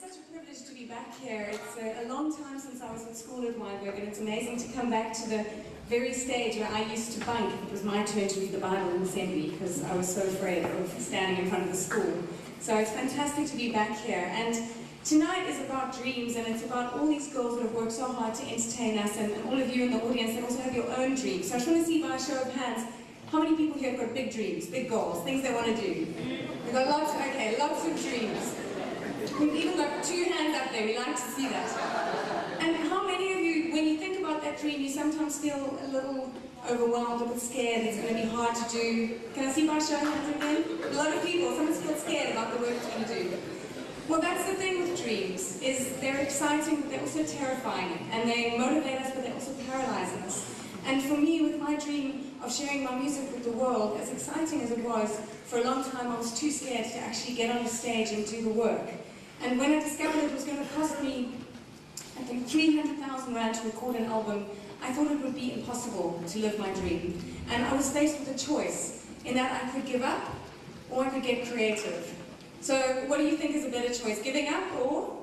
such a privilege to be back here. It's a long time since I was in school at Weinberg, and it's amazing to come back to the very stage where I used to bunk if it was my turn to read the Bible in assembly, because I was so afraid of standing in front of the school. So it's fantastic to be back here. And tonight is about dreams, and it's about all these girls that have worked so hard to entertain us, and all of you in the audience that also have your own dreams. So I just want to see by a show of hands, how many people here have got big dreams, big goals, things they want to do? We've got lots, okay, lots of dreams. We've even got 2 hands up there, we like to see that. And how many of you, when you think about that dream, you sometimes feel a little overwhelmed, a bit scared, it's going to be hard to do? Can I see by show of hands again? A lot of people, sometimes feel scared about the work it's going to do. Well, that's the thing with dreams, is they're exciting, but they're also terrifying, and they motivate us, but they also paralyze us. And for me, with my dream of sharing my music with the world, as exciting as it was, for a long time I was too scared to actually get on the stage and do the work. And when I discovered it was going to cost me, I think, 300,000 rand to record an album, I thought it would be impossible to live my dream. And I was faced with a choice, in that I could give up, or I could get creative. So what do you think is a better choice, giving up or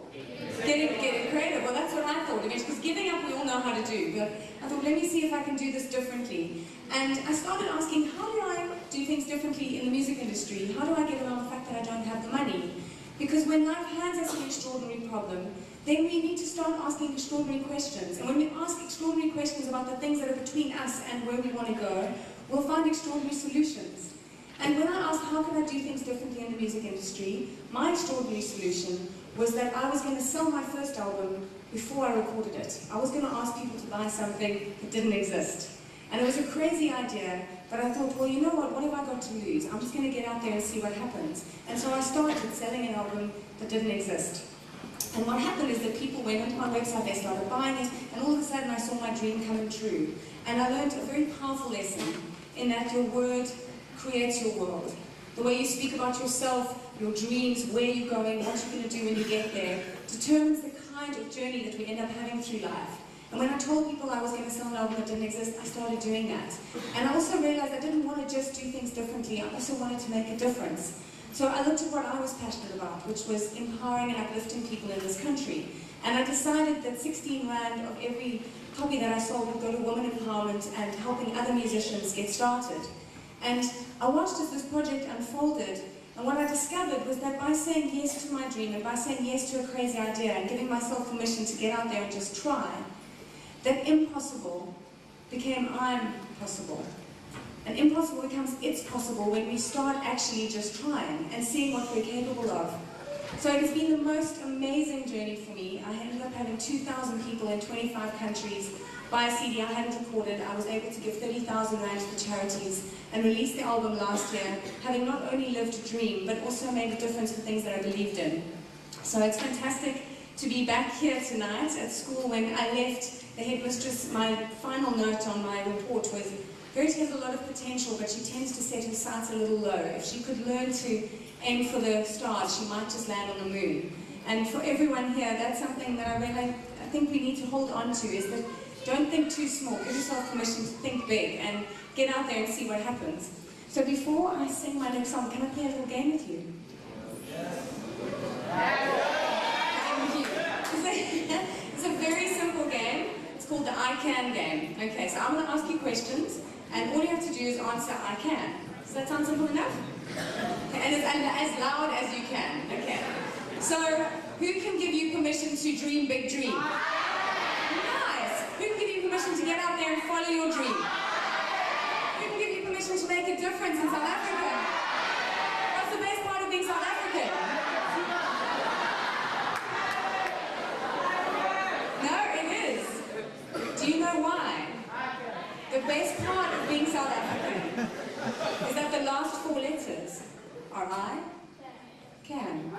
getting creative? Well, that's what I thought, because giving up we all know how to do, but I thought, let me see if I can do this differently. And I started asking, how do I do things differently in the music industry? How do I get around the fact that I don't have the money? Because when life hands us an extraordinary problem, then we need to start asking extraordinary questions. And when we ask extraordinary questions about the things that are between us and where we want to go, we'll find extraordinary solutions. And when I asked how can I do things differently in the music industry, my extraordinary solution was that I was going to sell my first album before I recorded it. I was going to ask people to buy something that didn't exist. And it was a crazy idea, but I thought, well, you know what have I got to lose? I'm just going to get out there and see what happens. And so I started selling an album that didn't exist. And what happened is that people went onto my website, they started buying it, and all of a sudden I saw my dream coming true. And I learned a very powerful lesson in that your word creates your world. The way you speak about yourself, your dreams, where you're going, what you're going to do when you get there, determines the kind of journey that we end up having through life. And when I told people I was going to sell an album that didn't exist, I started doing that. And I also realized I didn't want to just do things differently, I also wanted to make a difference. So I looked at what I was passionate about, which was empowering and uplifting people in this country. And I decided that 16 rand of every copy that I sold would go to women empowerment and helping other musicians get started. And I watched as this project unfolded, and what I discovered was that by saying yes to my dream and by saying yes to a crazy idea and giving myself permission to get out there and just try, that impossible became I'm possible. And impossible becomes it's possible when we start actually just trying and seeing what we're capable of. So it has been the most amazing journey for me. I ended up having 2,000 people in 25 countries buy a CD I hadn't recorded. I was able to give 30,000 rand to charities and release the album last year, having not only lived a dream, but also made a difference for things that I believed in. So it's fantastic to be back here tonight at school. When I left, the headmistress, my final note on my report was, Verity has a lot of potential, but she tends to set her sights a little low. If she could learn to aim for the stars, she might just land on the moon. And for everyone here, that's something that I think we need to hold on to, is that don't think too small. Give yourself permission to think big and get out there and see what happens. So before I sing my next song, can I play a little game with you? It's a very simple game. It's called the I Can game. Okay, so I'm going to ask you questions, and all you have to do is answer I can. Does that sound simple enough? Okay, and it's as loud as you can. Okay. So, who can give you permission to dream big dreams? Nice! Who can give you permission to get out there and follow your dream? Who can give you permission to make a difference in South Africa? What's the best part of being South African? No, it is. Do you know why? The best part of being South African is that the last 4 letters are I can.